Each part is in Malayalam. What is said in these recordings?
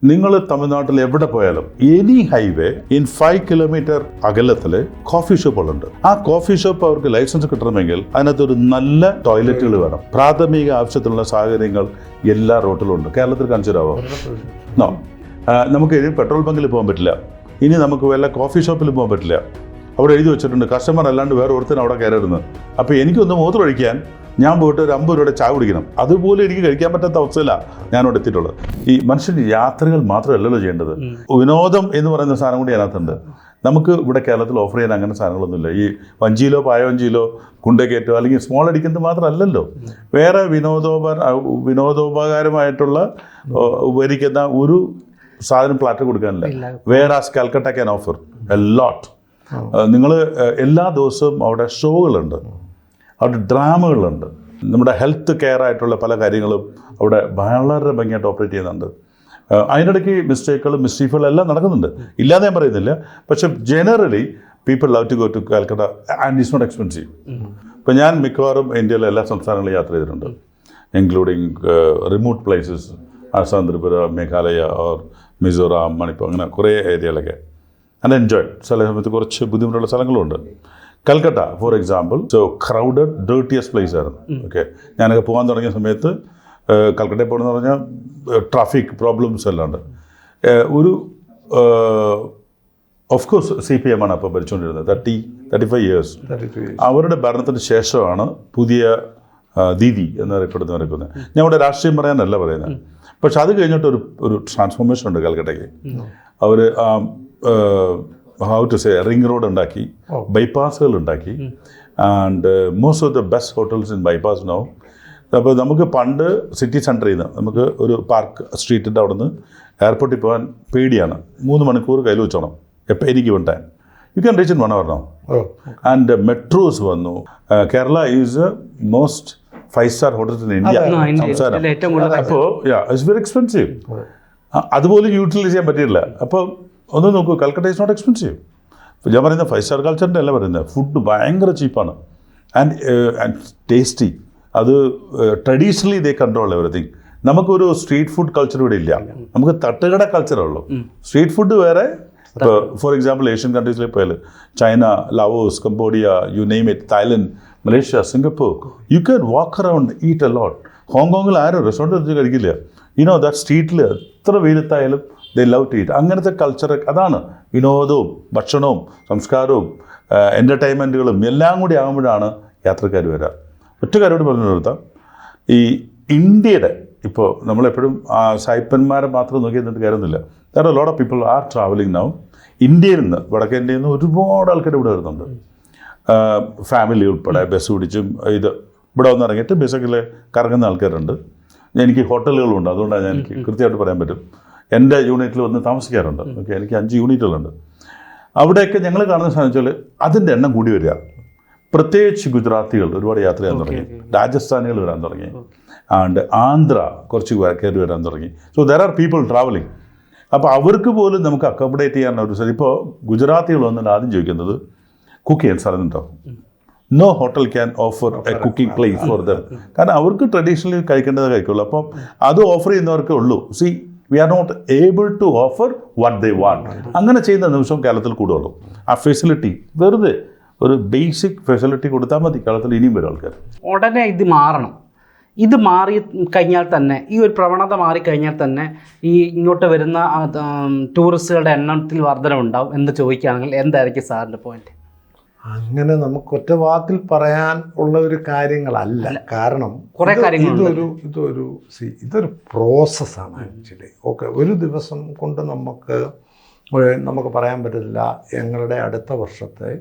നിങ്ങൾ തമിഴ്നാട്ടിൽ എവിടെ പോയാലും എനി ഹൈവേ ഇൻ 5 കിലോമീറ്റർ അകലത്തിൽ കോഫി ഷോപ്പുകളുണ്ട്. ആ കോഫി ഷോപ്പ് അവർക്ക് ലൈസൻസ് കിട്ടണമെങ്കിൽ അതിനകത്തൊരു നല്ല ടോയ്ലറ്റുകൾ വേണം. പ്രാഥമിക ആവശ്യത്തിനുള്ള സാഹചര്യങ്ങൾ എല്ലാ റോട്ടിലും ഉണ്ട്. കേരളത്തിൽ കാണിച്ചിരാവോ? നോ. നമുക്ക് ഇനി പെട്രോൾ ബങ്കിൽ പോകാൻ പറ്റില്ല, ഇനി നമുക്ക് വല്ല കോഫി ഷോപ്പിൽ പോകാൻ പറ്റില്ല. അവിടെ എഴുതി വെച്ചിട്ടുണ്ട് കസ്റ്റമർ അല്ലാണ്ട് വേറെ ഒരുത്തരും അവിടെ കയറരുത്. അപ്പോൾ എനിക്കൊന്ന് മൂത്രം ഒഴിക്കാൻ ഞാൻ പോയിട്ട് ഒരു 50 രൂപയുടെ ചായ കുടിക്കണം. അതുപോലെ എനിക്ക് കഴിക്കാൻ പറ്റാത്ത അവസ്ഥയിലാണ് ഞാനിവിടെ എത്തിയിട്ടുള്ളത്. ഈ മനുഷ്യൻ യാത്രകൾ മാത്രമല്ലല്ലോ ചെയ്യേണ്ടത്, വിനോദം എന്ന് പറയുന്ന സാധനം കൂടി അതിനകത്തുണ്ട്. നമുക്ക് ഇവിടെ കേരളത്തിൽ ഓഫർ ചെയ്യാൻ അങ്ങനെ സാധനങ്ങളൊന്നുമില്ല. ഈ വഞ്ചിയിലോ പായവഞ്ചിയിലോ കുണ്ടക്കയറ്റോ അല്ലെങ്കിൽ സ്മോൾ അടിക്കുന്നത് മാത്രമല്ലല്ലോ, വേറെ വിനോദോപകാരമായിട്ടുള്ള ഉപകരിക്കുന്ന ഒരു സാധനം പ്ലാറ്റ് കൊടുക്കാനില്ല. വേറെ Calcutta can offer a lot. നിങ്ങൾ എല്ലാ ദിവസവും അവിടെ ഷോകളുണ്ട്, അവിടെ ഡ്രാമകളുണ്ട്, നമ്മുടെ ഹെൽത്ത് കെയർ ആയിട്ടുള്ള പല കാര്യങ്ങളും അവിടെ വളരെ ഭംഗിയായിട്ട് ഓപ്പറേറ്റ് ചെയ്യുന്നുണ്ട്. അതിനിടയ്ക്ക് മിസ്റ്റേക്കുകളും മിസ്റ്റീഫുകളും എല്ലാം നടക്കുന്നുണ്ട്, ഇല്ലാതെ ഞാൻ പറയുന്നില്ല. പക്ഷെ generally people love to go to Calcutta and it's not expensive. ഇപ്പം ഞാൻ മിക്കവാറും ഇന്ത്യയിലെ എല്ലാ സംസ്ഥാനങ്ങളിലും യാത്ര ചെയ്തിട്ടുണ്ട്, including remote places, Assam, Tripura, Meghalaya or Mizoram, Manipur, അങ്ങനെ കുറേ ഏരിയയിലൊക്കെ. And enjoy. ചില സമയത്ത് കുറച്ച് ബുദ്ധിമുട്ടുള്ള സ്ഥലങ്ങളുണ്ട്. Calcutta for example crowded dirtiest place ആയിരുന്നു. ഓക്കെ, ഞാനൊക്കെ പോകാൻ തുടങ്ങിയ സമയത്ത് കൽക്കട്ടയിൽ പോകണമെന്ന് പറഞ്ഞാൽ ട്രാഫിക് പ്രോബ്ലംസ് എല്ലാം ഉണ്ട്. ഒരു ഓഫ് കോഴ്സ് CPM ആണ് അപ്പോൾ ഭരിച്ചുകൊണ്ടിരുന്നത് 35 ഇയേഴ്സ്. അവരുടെ ഭരണത്തിന് ശേഷമാണ് പുതിയ ദീദി എന്നറിയപ്പെടുന്ന നടക്കുന്നത്. ഞാൻ ഇവിടെ രാഷ്ട്രീയം പറയാനല്ല പറയുന്നത്, പക്ഷെ അത് കഴിഞ്ഞിട്ട് ഒരു ട്രാൻസ്ഫോർമേഷൻ ഉണ്ട് കൽക്കട്ടയ്ക്ക്. അവർ how to say ring road ഉണ്ടാക്കി, ബൈപ്പാസുകൾ ഉണ്ടാക്കി, and most of the best hotels in bypass now. അപ്പോൾ നമുക്ക് പണ്ട് സിറ്റി സെൻറ്ററിൽ നിന്ന് നമുക്ക് ഒരു പാർക്ക് സ്ട്രീറ്റിൻ്റെ അവിടെ നിന്ന് എയർപോർട്ടിൽ പോകാൻ പേടിയാണ്. 3 മണിക്കൂർ കയ്യിൽ വെച്ചോണം എപ്പോൾ എനിക്ക് one time. You can reach in 1 hour now. And metros വന്നു. Kerala is a most 5-star hotels in India സംസ്ഥാനം. അപ്പോൾ ഇറ്റ്സ് വെരി എക്സ്പെൻസീവ്. അതുപോലും യൂട്ടിലൈസ് ചെയ്യാൻ പറ്റിയില്ല. അപ്പോൾ ഒന്ന് നോക്കൂ, കൽക്കട്ട ഈസ് നോട്ട് എക്സ്പെൻസീവ്. ഞാൻ പറയുന്നത് 5-star കൾച്ചറിൻ്റെ അല്ല പറയുന്നത്, ഫുഡ് ഭയങ്കര ചീപ്പാണ് ആൻഡ് ടേസ്റ്റി. അത് ട്രഡീഷണലി ദേ കൺട്രോൾ എവറിത്തിങ്. നമുക്കൊരു സ്ട്രീറ്റ് ഫുഡ് കൾച്ചർ ഇവിടെ ഇല്ല, നമുക്ക് തട്ടുകട കൾച്ചറേ ഉള്ളൂ. സ്ട്രീറ്റ് ഫുഡ് വേറെ. ഇപ്പോൾ ഫോർ എക്സാമ്പിൾ ഏഷ്യൻ കൺട്രീസിൽ പോയാൽ China, Laos, Cambodia, you name it, Thailand, Malaysia, Singapore, you can walk around eat a lot. ഹോങ്കോങ്ങിൽ ആരും റെസ്റ്റോറൻറ്റ് വെച്ച് കഴിക്കില്ല. യുനോ ദാറ്റ് സ്ട്രീറ്റിൽ എത്ര വെയിലത്തായാലും ദേ ലവ് ടു ഈറ്റ്. അങ്ങനത്തെ കൾച്ചർ അതാണ്. വിനോദവും ഭക്ഷണവും സംസ്കാരവും എൻ്റർടൈൻമെൻറ്റുകളും എല്ലാം കൂടി ആകുമ്പോഴാണ് യാത്രക്കാർ വരിക. ഒറ്റ കാരോട് പറഞ്ഞു നിർത്താം, ഈ ഇന്ത്യയുടെ ഇപ്പോൾ നമ്മളെപ്പോഴും സായിപ്പന്മാരെ മാത്രം നോക്കി എന്നിട്ട് കാര്യമൊന്നുമില്ല. There are lot of people are travelling now. ഇന്ത്യയിൽ നിന്ന്, വടക്കേ ഇന്ത്യയിൽ നിന്ന് ഒരുപാട് ആൾക്കാർ ഇവിടെ വരുന്നുണ്ട്. ഫാമിലി ഉൾപ്പെടെ ബസ് പിടിച്ചും ഇത് ഇവിടെ വന്ന് ഇറങ്ങിയിട്ട് ബസ്സൊക്കെ കറങ്ങുന്ന ആൾക്കാരുണ്ട്. എനിക്ക് ഹോട്ടലുകളുണ്ട്, അതുകൊണ്ടാണ് എനിക്ക് കൃത്യമായിട്ട് പറയാൻ പറ്റും. എൻ്റെ യൂണിറ്റിൽ വന്ന് താമസിക്കാറുണ്ട്. ഓക്കെ, എനിക്ക് 5 യൂണിറ്റുകളുണ്ട്. അവിടെയൊക്കെ ഞങ്ങൾ കാണുന്ന സാധനം വെച്ചാൽ അതിൻ്റെ എണ്ണം കൂടി വരിക. പ്രത്യേകിച്ച് ഗുജറാത്തികൾ ഒരുപാട് യാത്ര ചെയ്യാൻ തുടങ്ങി, രാജസ്ഥാനികൾ വരാൻ തുടങ്ങി, ആൻഡ് ആന്ധ്ര കുറച്ച് കയറി വരാൻ തുടങ്ങി. So there are people travelling. അപ്പോൾ അവർക്ക് പോലും നമുക്ക് അക്കോമഡേറ്റ് ചെയ്യാൻ ഒരു സ്ഥലം. ഇപ്പോൾ ഗുജറാത്തികൾ വന്നിട്ട് ആദ്യം ചോദിക്കുന്നത് കുക്ക് ചെയ്യാൻ സ്ഥലമുണ്ടാവും. No hotel can offer a cooking place for them. കാരണം അവർക്ക് ട്രഡീഷണലി കഴിക്കേണ്ടത് കഴിക്കുള്ളൂ. അപ്പം അത് ഓഫർ ചെയ്യുന്നവർക്കേ ഉള്ളൂ. See, we are not able to offer what they want. അങ്ങനെ ചെയ്യുന്ന നിമിഷം കേരളത്തിൽ കൂടുള്ളൂ. ആ ഫെസിലിറ്റി വെറുതെ ഒരു ബേസിക് ഫെസിലിറ്റി കൊടുത്താൽ മതി, കേരളത്തിൽ ഇനിയും വരും ആൾക്കാർ. ഉടനെ ഇത് മാറണം. ഇത് മാറി കഴിഞ്ഞാൽ തന്നെ, ഈ ഒരു പ്രവണത മാറിക്കഴിഞ്ഞാൽ തന്നെ ഈ ഇങ്ങോട്ട് വരുന്ന ടൂറിസ്റ്റുകളുടെ എണ്ണത്തിൽ വർധനമുണ്ടാവും എന്ന് ചോദിക്കുകയാണെങ്കിൽ എന്തായിരിക്കും സാറിൻ്റെ പോയിന്റ്? അങ്ങനെ നമുക്ക് ഒറ്റ വാക്കിൽ പറയാൻ ഉള്ള ഒരു കാര്യങ്ങളല്ല. കാരണം ഇതൊരു പ്രോസസ്സാണ് ആക്ച്വലി. ഓക്കെ, ഒരു ദിവസം കൊണ്ട് നമുക്ക് പറയാൻ പറ്റില്ല ഞങ്ങളുടെ അടുത്ത വർഷത്തെ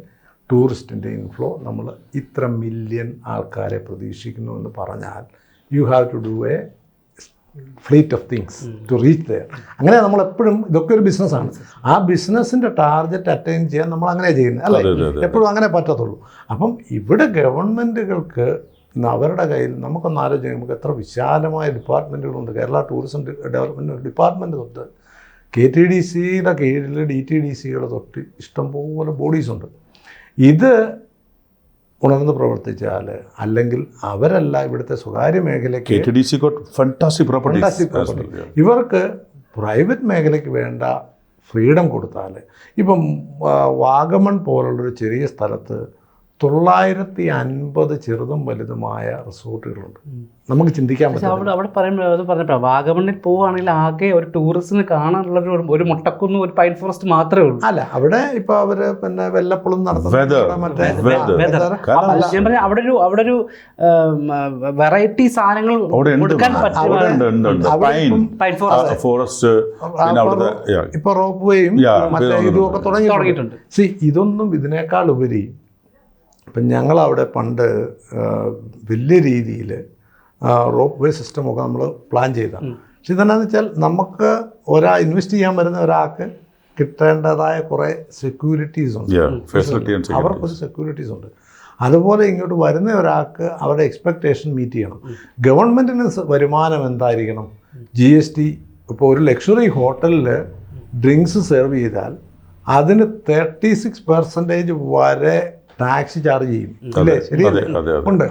ടൂറിസ്റ്റിൻ്റെ ഇൻഫ്ലോ നമ്മൾ ഇത്ര മില്യൺ ആൾക്കാരെ പ്രതീക്ഷിക്കുന്നു എന്ന് പറഞ്ഞാൽ you have to do a fleet of things to reach there. അങ്ങനെ നമ്മളെപ്പോഴും ഇതൊക്കെ ഒരു ബിസിനസ്സാണ്. ആ ബിസിനസ്സിൻ്റെ ടാർഗറ്റ് അറ്റൈൻ ചെയ്യാൻ നമ്മൾ അങ്ങനെ ചെയ്യുന്നത് അല്ലേ, എപ്പോഴും അങ്ങനെ പറ്റത്തുള്ളൂ. അപ്പം ഇവിടെ ഗവൺമെൻറ്റുകൾക്ക് അവരുടെ കയ്യിൽ നമുക്കൊന്ന് ആലോചിക്കാം, നമുക്ക് എത്ര വിശാലമായ ഡിപ്പാർട്ട്മെൻറ്റുകളുണ്ട്. കേരള ടൂറിസം ഡെവലപ്മെൻറ്റ് ഡിപ്പാർട്ട്മെൻറ്റ് തൊട്ട് KTDCയുടെ കീഴിൽ DTDCയുടെ തൊട്ട് ഇഷ്ടംപോലെ ബോഡീസുണ്ട്. ഇത് ഉണർന്ന് പ്രവർത്തിച്ചാൽ, അല്ലെങ്കിൽ അവരല്ല ഇവിടുത്തെ സ്വകാര്യ മേഖലയ്ക്ക് KTDC got fantastic properties. ഇവർക്ക് പ്രൈവറ്റ് മേഖലയ്ക്ക് വേണ്ട ഫ്രീഡം കൊടുത്താൽ, ഇപ്പം വാഗമൺ പോലുള്ളൊരു ചെറിയ സ്ഥലത്ത് 950 ചെറുതും വലുതുമായ റിസോർട്ടുകളുണ്ട്. നമുക്ക് ചിന്തിക്കാൻ പക്ഷെ പറ്റും. അവിടെ പറയുമ്പോൾ അത് പറഞ്ഞപ്പോൾ വാഗമണ്ണിൽ പോവുകയാണെങ്കിൽ ആകെ ഒരു ടൂറിസ്റ്റിന് കാണാനുള്ള ഒരു മുട്ടക്കുന്ന്, ഒരു പൈൻ ഫോറസ്റ്റ് മാത്രമേ ഉള്ളൂ. അല്ല, അവിടെ ഇപ്പൊ അവര് പിന്നെ വെല്ലപ്പളും നടത്തുന്ന മറ്റേ അവിടെ ഒരു വെറൈറ്റി സാധനങ്ങൾ കൊടുക്കാൻ പൈൻ ഫോറസ്റ്റ്, ഇപ്പൊ റോപ്പ് വേയും മറ്റേ ഇതുമൊക്കെ തുടങ്ങിയിട്ടുണ്ട്. ഇതൊന്നും ഇതിനേക്കാൾ ഉപരി ഇപ്പം ഞങ്ങളവിടെ പണ്ട് വലിയ രീതിയിൽ റോപ്പ് വേ സിസ്റ്റമൊക്കെ നമ്മൾ പ്ലാൻ ചെയ്തതാണ്. പക്ഷെ ഇതെന്നാന്ന് വെച്ചാൽ നമുക്ക് ഇൻവെസ്റ്റ് ചെയ്യാൻ വരുന്ന ഒരാൾക്ക് കിട്ടേണ്ടതായ കുറേ സെക്യൂരിറ്റീസ് ഉണ്ട്, അവർക്കൊരു സെക്യൂരിറ്റീസ് ഉണ്ട്. അതുപോലെ ഇങ്ങോട്ട് വരുന്ന ഒരാൾക്ക് അവരുടെ എക്സ്പെക്റ്റേഷൻ മീറ്റ് ചെയ്യണം. ഗവൺമെൻറ്റിന് വരുമാനം എന്തായിരിക്കണം? GST. ഇപ്പോൾ ഒരു ലക്ഷറി ഹോട്ടലിൽ ഡ്രിങ്ക്സ് സെർവ് ചെയ്താൽ അതിന് 36% വരെ ടാക്സ് ചാർജ് ചെയ്യും, ഇല്ലേ? ശരിയല്ലേ? ഉണ്ട്.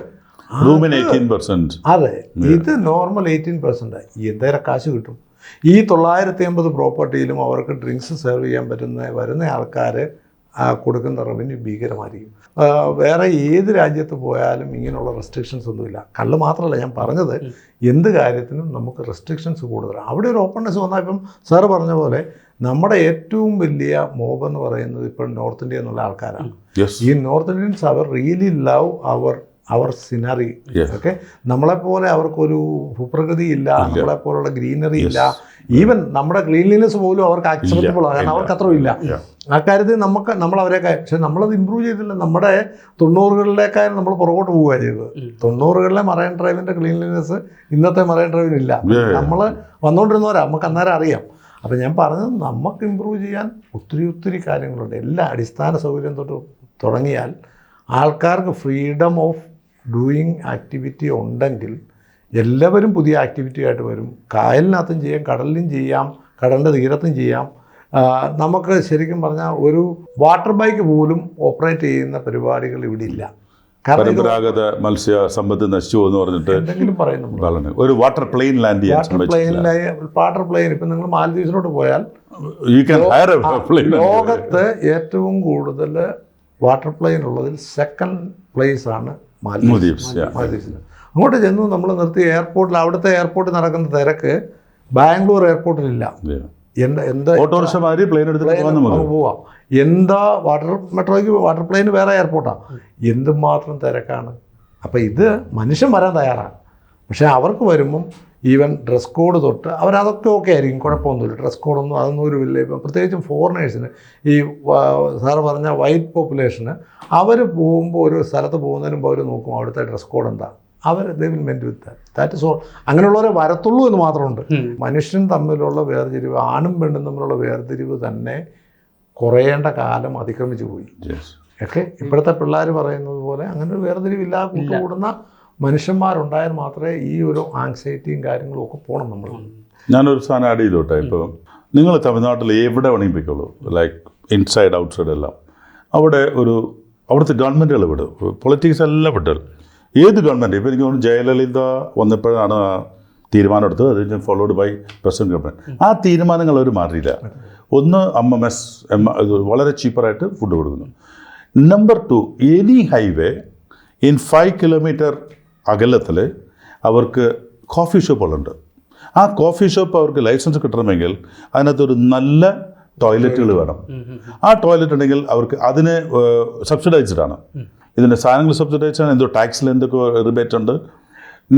അതെ, ഇത് നോർമൽ 18%. എന്തേരം കാശ് കിട്ടും? ഈ 950 പ്രോപ്പർട്ടിയിലും അവർക്ക് ഡ്രിങ്ക്സ് സെർവ് ചെയ്യാൻ വരുന്ന ആൾക്കാർ കൊടുക്കുന്ന റവന്യൂ ഭീകരമായിരിക്കും. വേറെ ഏത് രാജ്യത്ത് പോയാലും ഇങ്ങനെയുള്ള റെസ്ട്രിക്ഷൻസ് ഒന്നുമില്ല. കള്ള് മാത്രമല്ല, ഞാൻ പറഞ്ഞത് എന്ത് കാര്യത്തിനും നമുക്ക് റെസ്ട്രിക്ഷൻസ് കൂടുതലാണ്. അവിടെ ഒരു ഓപ്പൺനെസ് വന്നാൽ, ഇപ്പം സാറ് പറഞ്ഞ പോലെ നമ്മുടെ ഏറ്റവും വലിയ മോബ് എന്ന് പറയുന്നത് ഇപ്പോൾ നോർത്ത് ഇന്ത്യ എന്നുള്ള ആൾക്കാരാണ്. ഈ നോർത്ത് ഇന്ത്യൻസ് അവർ റിയലി ലവ് അവർ സിനറി. ഓക്കെ, നമ്മളെപ്പോലെ അവർക്കൊരു ഭൂപ്രകൃതി ഇല്ല, നമ്മളെപ്പോലുള്ള ഗ്രീനറി ഇല്ല. ഈവൻ നമ്മുടെ ക്ലീൻലിനെസ് പോലും അവർക്ക് ആക്സെപ്റ്റബിൾ ആണ്, കാരണം അവർക്ക് അത്ര ഇല്ല. ആ കാര്യത്തിൽ നമ്മളവരെക്കാൾ, പക്ഷെ നമ്മളത് ഇമ്പ്രൂവ് ചെയ്തില്ല. നമ്മുടെ 90കളിലേക്കായാലും നമ്മൾ പുറകോട്ട് പോവുക ചെയ്തത്. 90കളിലെ മറൈൻ ഡ്രൈവിൻ്റെ ക്ലീൻലിനെസ് ഇന്നത്തെ മറൈൻ ഡ്രൈവിനില്ല. നമ്മൾ വന്നുകൊണ്ടിരുന്നവരാ, നമുക്ക് അന്നേരം അറിയാം. അപ്പം ഞാൻ പറഞ്ഞത്, നമുക്ക് ഇമ്പ്രൂവ് ചെയ്യാൻ ഒത്തിരി കാര്യങ്ങളുണ്ട്. എല്ലാ അടിസ്ഥാന സൗകര്യം തുടങ്ങിയാൽ ആൾക്കാർക്ക് ഫ്രീഡം ഓഫ് ഡൂയിങ് ആക്ടിവിറ്റി ഉണ്ടെങ്കിൽ എല്ലാവരും പുതിയ ആക്ടിവിറ്റി ആയിട്ട് വരും. കായലിനകത്തും ചെയ്യാം, കടലിലും ചെയ്യാം, കടലിൻ്റെ തീരത്തും ചെയ്യാം. നമുക്ക് ശരിക്കും പറഞ്ഞാൽ ഒരു വാട്ടർ ബൈക്ക് പോലും ഓപ്പറേറ്റ് ചെയ്യുന്ന പരിപാടികൾ ഇവിടെ ഇല്ല. പരമ്പരാഗത മത്സ്യ സമ്പത്ത് നശിച്ചു എന്ന് പറഞ്ഞിട്ട് എന്തെങ്കിലും പറയുന്നു. ഒരു water plane land water plane ഇപ്പം നിങ്ങൾ മാലദ്വീപ്സിലോട്ട് പോയാൽ ലോകത്ത് ഏറ്റവും കൂടുതൽ വാട്ടർ പ്ലെയിൻ ഉള്ളതിൽ സെക്കൻഡ് പ്ലേസ് ആണ് മാലദ്വീപ്സിൽ. അങ്ങോട്ട് ചെന്നു നമ്മൾ നിർത്തി എയർപോർട്ടിൽ, അവിടുത്തെ എയർപോർട്ടിൽ നടക്കുന്ന തിരക്ക് ബാംഗ്ലൂർ എയർപോർട്ടിലില്ല. പോവാം. എന്താ മെട്രോയ്ക്ക് വാട്ടർ പ്ലെയിന് വേറെ എയർപോർട്ടാണ്. എന്തുമാത്രം തിരക്കാണ്. അപ്പം ഇത് മനുഷ്യൻ വരാൻ തയ്യാറാണ്. പക്ഷേ അവർക്ക് വരുമ്പം ഈവൻ ഡ്രസ് കോഡ് തൊട്ട് അവരതൊക്കെ ഓക്കെ ആയിരിക്കും, കുഴപ്പമൊന്നുമില്ല. ഡ്രസ് കോഡൊന്നും അതൊന്നും ഒരു വലിയ, ഇപ്പം പ്രത്യേകിച്ചും ഫോറിനേഴ്സിന്, ഈ സാറ് പറഞ്ഞ വൈറ്റ് പോപ്പുലേഷന്, അവർ പോകുമ്പോൾ ഒരു സ്ഥലത്ത് പോകുന്നതിന് മുമ്പ് അവർ നോക്കും അവിടുത്തെ ഡ്രസ് കോഡ് എന്താ, അവർ they will meant with that is all. അങ്ങനെയുള്ളവരെ വരത്തുള്ളൂ എന്ന് മാത്രമുണ്ട്. മനുഷ്യൻ തമ്മിലുള്ള വേർതിരിവ്, ആണും പെണ്ണും തമ്മിലുള്ള വേർതിരിവ് തന്നെ കുറയേണ്ട കാലം അതിക്രമിച്ചു പോയി. ഒക്കെ ഇപ്പോഴത്തെ പിള്ളേർ പറയുന്നത് പോലെ അങ്ങനെ ഒരു വേർതിരിവില്ലാതെ കൂട്ടുകൂടുന്ന മനുഷ്യന്മാരുണ്ടായാൽ മാത്രമേ ഈ ഒരു ആങ്സൈറ്റിയും കാര്യങ്ങളും ഒക്കെ പോകണം. നമ്മൾ ഞാനൊരു സാധനം ആഡ് ചെയ്തോട്ടെ. ഇപ്പോൾ നിങ്ങൾ തമിഴ്നാട്ടിൽ എവിടെ വേണമെങ്കിൽ പോയിക്കോളൂ, ലൈക്ക് ഇൻസൈഡ് ഔട്ട്സൈഡ് എല്ലാം. അവിടുത്തെ ഗവൺമെൻറ്റുകൾ വിടും, പൊളിറ്റിക്സ് എല്ലാം വിട്ടു. ഏത് ഗവൺമെൻറ്, ഇപ്പോൾ എനിക്ക് തോന്നുന്നു ജയലളിത വന്നപ്പോഴാണ് ആ തീരുമാനം എടുത്തത്. അത് കഴിഞ്ഞ് ഫോളോഡ് ബൈ പ്രസിഡന്റ് ഗവൺമെൻറ്. ആ തീരുമാനങ്ങൾ അവർ മാറിയില്ല. ഒന്ന്, അമ്മ മെസ് വളരെ ചീപ്പറായിട്ട് ഫുഡ് കൊടുക്കുന്നു. Number 2, any highway in 5 kilometre അകലത്തിൽ അവർക്ക് കോഫി ഷോപ്പുകളുണ്ട്. ആ കോഫി ഷോപ്പ് അവർക്ക് ലൈസൻസ് കിട്ടണമെങ്കിൽ അതിനകത്തൊരു നല്ല ടോയ്ലറ്റുകൾ വേണം. ആ ടോയ്ലറ്റ് ഉണ്ടെങ്കിൽ അവർക്ക് അതിന് സബ്സിഡൈസ്ഡാണ്. ഇതിൻ്റെ സാധനങ്ങൾ സബ്സിഡൈസ്ഡാണ്. എന്തോ ടാക്സിൽ എന്തൊക്കെ റിബേറ്റ് ഉണ്ട്.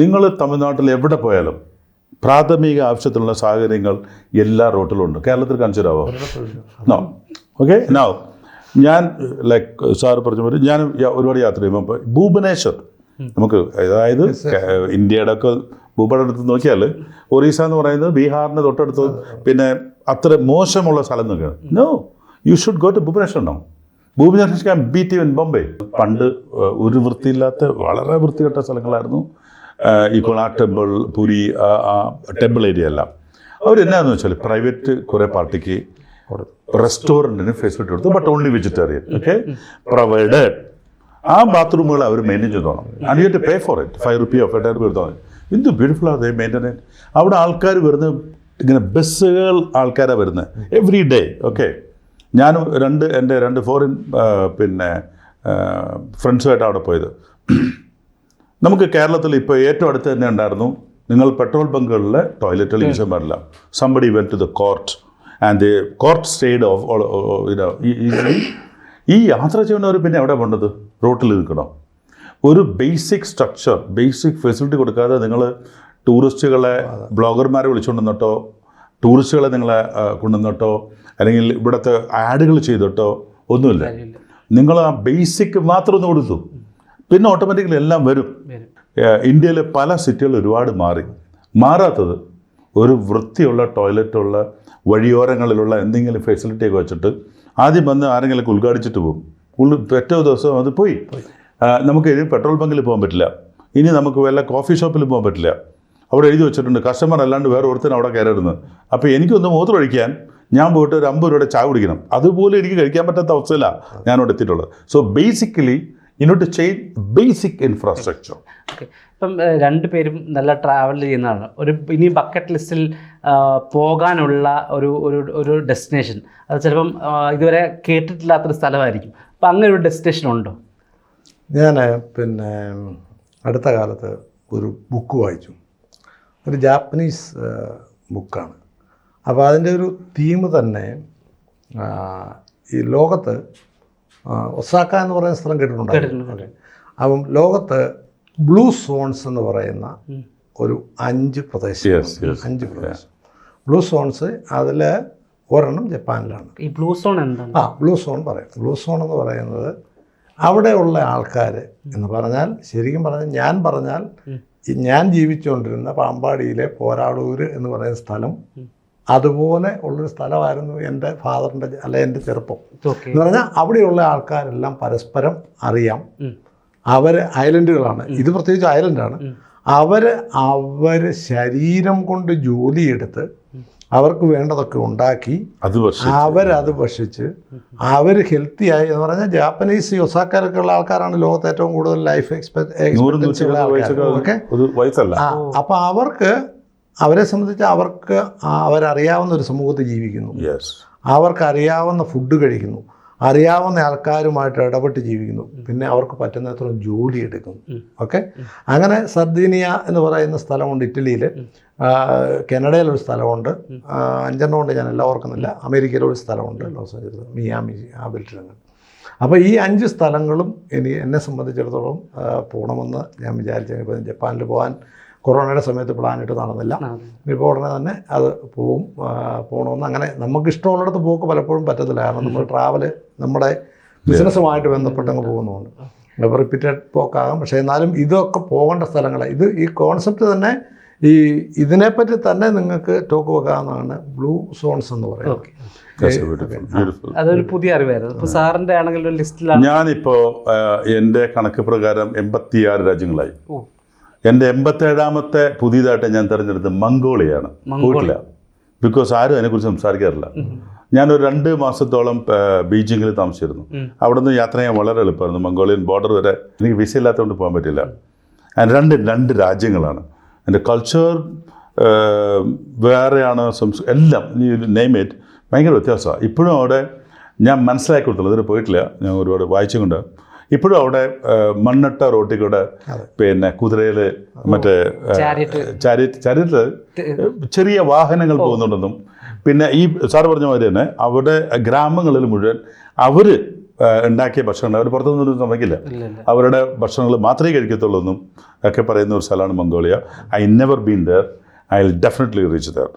നിങ്ങൾ തമിഴ്നാട്ടിൽ എവിടെ പോയാലും പ്രാഥമിക ആവശ്യത്തിലുള്ള സാഹചര്യങ്ങൾ എല്ലാ റോട്ടിലും ഉണ്ട്. കേരളത്തിൽ കാണിച്ചിടാവോ? നോ. Okay, no. ഞാൻ ലൈക്ക് സാറ് പറഞ്ഞ പോലെ ഞാൻ ഒരുപാട് യാത്ര ചെയ്യുമ്പോൾ ഭുവനേശ്വർ, നമുക്ക് അതായത് ഇന്ത്യയുടെ ഒക്കെ ഭൂപടം എടുത്ത് നോക്കിയാൽ ഒറീസ എന്ന് പറയുന്നത് ബീഹാറിന് തൊട്ടടുത്ത്, പിന്നെ അത്ര മോശമുള്ള സ്ഥലം നോക്കുകയാണ്. No, you should go to Bhubaneswar. No, Bhubaneswar can beat in Bombay. പണ്ട് ഒരു വൃത്തിയില്ലാത്ത വളരെ വൃത്തികെട്ട സ്ഥലങ്ങളായിരുന്നു ഈ കൊണാർക്ക് ടെമ്പിൾ, പുരി, ആ ടെമ്പിൾ ഏരിയ എല്ലാം. അവരെന്നാന്ന് വെച്ചാൽ പ്രൈവറ്റ് കുറേ പാർട്ടിക്ക് റെസ്റ്റോറൻറ്റിന് ഫെസിലിറ്റി കൊടുത്തു, but only vegetarian. Okay, provided. ആ ബാത്റൂമുകൾ അവർ മെയിൻറ്റെയിൻ ചെയ്തോണം. And you to pay for it. 5 രൂപയോ 10 രൂപ എടുത്താൽ മതി. എന്ത് ബ്യൂട്ടിഫുൾ ആണ് ദേ മെയിൻറ്റെയിൻ. അവിടെ ആൾക്കാർ വരുന്ന ഇങ്ങനെ ബസ്സുകൾ ആൾക്കാരാണ് വരുന്നത് എവറി ഡേ. ഓക്കെ, ഞാനും എൻ്റെ രണ്ട് ഫോറിൻ പിന്നെ ഫ്രണ്ട്സുമായിട്ട് അവിടെ പോയത്. നമുക്ക് കേരളത്തിൽ ഇപ്പോൾ ഏറ്റവും അടുത്ത് തന്നെ ഉണ്ടായിരുന്നു, നിങ്ങൾ പെട്രോൾ ബങ്കുകളിലെ ടോയ്ലറ്റുകൾ യൂസ് ചെയ്യാൻ പാടില്ല. Somebody went to the court and the court stayed of ഈ യാത്ര ചെയ്യുന്നവർ പിന്നെ എവിടെ പോകേണ്ടത്? റോട്ടിൽ നിൽക്കണം. ഒരു ബേസിക് സ്ട്രക്ചർ, ബേസിക് ഫെസിലിറ്റി കൊടുക്കാതെ നിങ്ങൾ ടൂറിസ്റ്റുകളെ, ബ്ലോഗർമാരെ വിളിച്ചുകൊണ്ടുവന്നിട്ടോ, ടൂറിസ്റ്റുകളെ നിങ്ങളെ കൊണ്ടുവന്നിട്ടോ, അല്ലെങ്കിൽ ഇവിടുത്തെ ആഡുകൾ ചെയ്തിട്ടോ ഒന്നുമില്ല. നിങ്ങൾ ആ ബേസിക് മാത്രം ഒന്ന് കൊടുത്തു, പിന്നെ ഓട്ടോമാറ്റിക്കലി എല്ലാം വരും. ഇന്ത്യയിലെ പല സിറ്റികളും ഒരുപാട് മാറാത്തത് ഒരു വൃത്തിയുള്ള ടോയ്ലറ്റുള്ള വഴിയോരങ്ങളിലുള്ള എന്തെങ്കിലും ഫെസിലിറ്റിയൊക്കെ വെച്ചിട്ട് ആദ്യം വന്ന് ആരെങ്കിലുമൊക്കെ ഉദ്ഘാടിച്ചിട്ട് പോകും. ഏറ്റവും ദിവസം അത് പോയി. നമുക്ക് പെട്രോൾ ബങ്കിൽ പോകാൻ പറ്റില്ല, ഇനി നമുക്ക് വല്ല കോഫി ഷോപ്പിൽ പോകാൻ പറ്റില്ല. അവിടെ എഴുതി വെച്ചിട്ടുണ്ട് കസ്റ്റമർ അല്ലാണ്ട് വേറെ ഒരുത്തനും അവിടെ കയറരുത്. അപ്പോൾ എനിക്കൊന്ന് മൂത്രം ഒഴിക്കാൻ ഞാൻ പോയിട്ട് ഒരു 50 രൂപയുടെ ചായ കുടിക്കണം, അതുപോലെ എനിക്ക് കഴിക്കാൻ പറ്റാത്ത അവസ്ഥയിലാണ് ഞാനവിടെ എത്തിയിട്ടുള്ളത്. So basically you need to change basic infrastructure. Okay, ഇപ്പം രണ്ടുപേരും നല്ല ട്രാവൽ ചെയ്യുന്നതാണ്. ഇനി ബക്കറ്റ് ലിസ്റ്റിൽ പോകാനുള്ള ഒരു ഡെസ്റ്റിനേഷൻ, അത് ചിലപ്പം ഇതുവരെ കേട്ടിട്ടില്ലാത്തൊരു സ്ഥലമായിരിക്കും. അപ്പം അങ്ങനെ ഒരു ഡെസ്റ്റിനേഷൻ ഉണ്ടോ? ഞാൻ പിന്നെ അടുത്ത കാലത്ത് ഒരു ബുക്ക് വായിച്ചു, ഒരു ജാപ്പനീസ് ബുക്കാണ്. അപ്പോൾ അതിൻ്റെ ഒരു തീം തന്നെ ഈ ലോകത്ത് ഒസാക്ക എന്ന് പറയുന്ന സ്ഥലം കേട്ടിട്ടുണ്ടായിരുന്നു. അപ്പം ലോകത്ത് ബ്ലൂ സോൺസ് എന്ന് പറയുന്ന ഒരു 5 പ്രദേശം. ബ്ലൂ സോൺസ്, അതിൽ ഒരെണ്ണം ജപ്പാനിലാണ്. ഈ ബ്ലൂ സോൺ എന്താണ്? ബ്ലൂ സോൺ പറയും. ബ്ലൂ സോൺ എന്ന് പറയുന്നത് അവിടെയുള്ള ആൾക്കാർ എന്ന് പറഞ്ഞാൽ, ശരിക്കും പറഞ്ഞാൽ ഞാൻ ജീവിച്ചുകൊണ്ടിരുന്ന പാമ്പാടിയിലെ പോരാളൂർ എന്ന് പറയുന്ന സ്ഥലം അതുപോലെ ഉള്ളൊരു സ്ഥലമായിരുന്നു എൻ്റെ ഫാദറിൻ്റെ എൻ്റെ ചെറുപ്പം. എന്ന് പറഞ്ഞാൽ അവിടെയുള്ള ആൾക്കാരെല്ലാം പരസ്പരം അറിയാം. അവർ ഐലൻഡുകളാണ്, ഇത് പ്രത്യേകിച്ച് ഐലൻഡാണ്. അവർ ശരീരം കൊണ്ട് ജോലിയെടുത്ത് അവർക്ക് വേണ്ടതൊക്കെ ഉണ്ടാക്കി അവരത് ഭക്ഷിച്ച് അവർ ഹെൽത്തിയായി. എന്ന് പറഞ്ഞാൽ ജാപ്പനീസ് ഒസാക്കയിലൊക്കെ ഉള്ള ആൾക്കാരാണ് ലോകത്ത് ഏറ്റവും കൂടുതൽ ലൈഫ് എക്സ്പെക്ടൻസി ഉള്ള ആൾക്കാരൊക്കെ. അപ്പോൾ അവരെ സംബന്ധിച്ച് അവരറിയാവുന്ന ഒരു സമൂഹത്തിൽ ജീവിക്കുന്നു, അവർക്കറിയാവുന്ന ഫുഡ് കഴിക്കുന്നു, അറിയാവുന്ന ആൾക്കാരുമായിട്ട് ഇടപെട്ട് ജീവിക്കുന്നു, പിന്നെ അവർക്ക് പറ്റുന്നത്ര ജോലി എടുക്കുന്നു. ഓക്കെ, അങ്ങനെ സർദീനിയ എന്ന് പറയുന്ന സ്ഥലമുണ്ട് ഇറ്റലിയിൽ, കാനഡയിലൊരു സ്ഥലമുണ്ട്, 5 ഉണ്ട്, ഞാൻ എല്ലാം ഓർക്കുന്നില്ല. അമേരിക്കയിലൊരു സ്ഥലമുണ്ട്, ലോസ് ഏഞ്ചൽസ്, മിയാമി, ആ ബെൽറ്റിലങ്ങൾ. അപ്പോൾ ഈ 5 സ്ഥലങ്ങളും എന്നെ സംബന്ധിച്ചിടത്തോളം പോകണമെന്ന് ഞാൻ വിചാരിച്ചു. ഇപ്പോൾ ജപ്പാനിൽ പോകാൻ കൊറോണയുടെ സമയത്ത് പ്ലാനിട്ട് നടന്നില്ല. ഇപ്പോൾ ഉടനെ തന്നെ അത് പോകണമെന്ന്. അങ്ങനെ നമുക്കിഷ്ടമുള്ളിടത്ത് പോക്ക് പലപ്പോഴും പറ്റത്തില്ല, കാരണം നമ്മൾ ട്രാവല് നമ്മുടെ ബിസിനസ്സുമായിട്ട് ബന്ധപ്പെട്ടങ്ങ് പോകുന്നതുകൊണ്ട്. അപ്പോൾ റിപ്പീറ്റഡ് പോക്കാകാം, പക്ഷേ എന്നാലും ഇതൊക്കെ പോകേണ്ട സ്ഥലങ്ങളെ, ഈ കോൺസെപ്റ്റ് തന്നെ ഇതിനെപ്പറ്റി തന്നെ നിങ്ങൾക്ക് ടോക്ക് വെക്കാവുന്നതാണ്, ബ്ലൂ സോൺസ് എന്ന് പറയുന്നത്. അതൊരു പുതിയ അറിവായിരുന്നു. ഇപ്പോൾ സാറിൻ്റെ ആണെങ്കിൽ ഒരു ലിസ്റ്റിലാണ്. ഞാനിപ്പോൾ എൻ്റെ കണക്ക് പ്രകാരം 86 രാജ്യങ്ങളായി. എൻ്റെ 87ാമത്തെ പുതിയതായിട്ട് ഞാൻ തിരഞ്ഞെടുത്തത് മംഗോളിയാണ്. പോയിട്ടില്ല, ബിക്കോസ് ആരും അതിനെക്കുറിച്ച് സംസാരിക്കാറില്ല. ഞാനൊരു 2 മാസത്തോളം ബീജിങ്ങിൽ താമസിച്ചിരുന്നു. അവിടെ നിന്ന് യാത്ര ചെയ്യാൻ വളരെ എളുപ്പമായിരുന്നു. മംഗോളിയൻ ബോർഡർ വരെ എനിക്ക് വിസ ഇല്ലാത്തതുകൊണ്ട് പോകാൻ പറ്റില്ല. രണ്ട് രാജ്യങ്ങളാണ്. എൻ്റെ കൾച്ചർ വേറെയാണ്, എല്ലാം നെയിം ഇറ്റ് ഭയങ്കര വ്യത്യാസമാണ്. ഇപ്പോഴും അവിടെ ഞാൻ മനസ്സിലാക്കി കൊടുത്തുള്ളൂ, ഇതുവരെ പോയിട്ടില്ല, ഞാൻ ഒരുപാട് വായിച്ചുകൊണ്ട്. ഇപ്പോഴും അവിടെ മണ്ണിട്ട റോട്ടിൽ കൂടെ പിന്നെ കുതിരയിൽ മറ്റേ ചാരിറ്റ് ചെറിയ വാഹനങ്ങൾ പോകുന്നുണ്ടെന്നും, പിന്നെ ഈ സാറ് പറഞ്ഞ മാതിരി തന്നെ അവിടെ ഗ്രാമങ്ങളിൽ മുഴുവൻ അവർ ഉണ്ടാക്കിയ ഭക്ഷണം അവർ പുറത്തുനിന്നൊന്നും സമ്മതിക്കില്ല, അവരുടെ ഭക്ഷണങ്ങൾ മാത്രമേ കഴിക്കത്തുള്ളൂ എന്നും ഒക്കെ പറയുന്ന ഒരു സ്ഥലമാണ് Mongolia. I never been there. I will definitely reach there.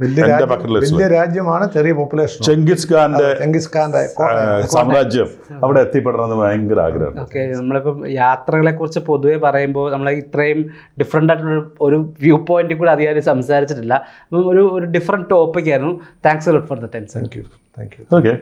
വലിയ രാജ്യമാണ്, ചെറിയ പോപ്പുലേഷൻ. ചെങ്കിസ് ഖാന്റെ സാമ്രാജ്യം അവിടെ എത്തിപ്പെടണമെന്ന് ഭയങ്കര ആഗ്രഹമാണ്. ഓക്കെ, നമ്മളിപ്പം യാത്രകളെ കുറിച്ച് പൊതുവെ പറയുമ്പോൾ നമ്മൾ ഇത്രയും ഡിഫറെൻ്റ് ആയിട്ടുള്ള ഒരു വ്യൂ പോയിന്റിൽ കൂടെ അധികം സംസാരിച്ചിട്ടില്ല. അപ്പം ഒരു ഡിഫറെൻറ്റ് ടോപ്പിക് ആയിരുന്നു. Thanks for the time. Thank you. Okay.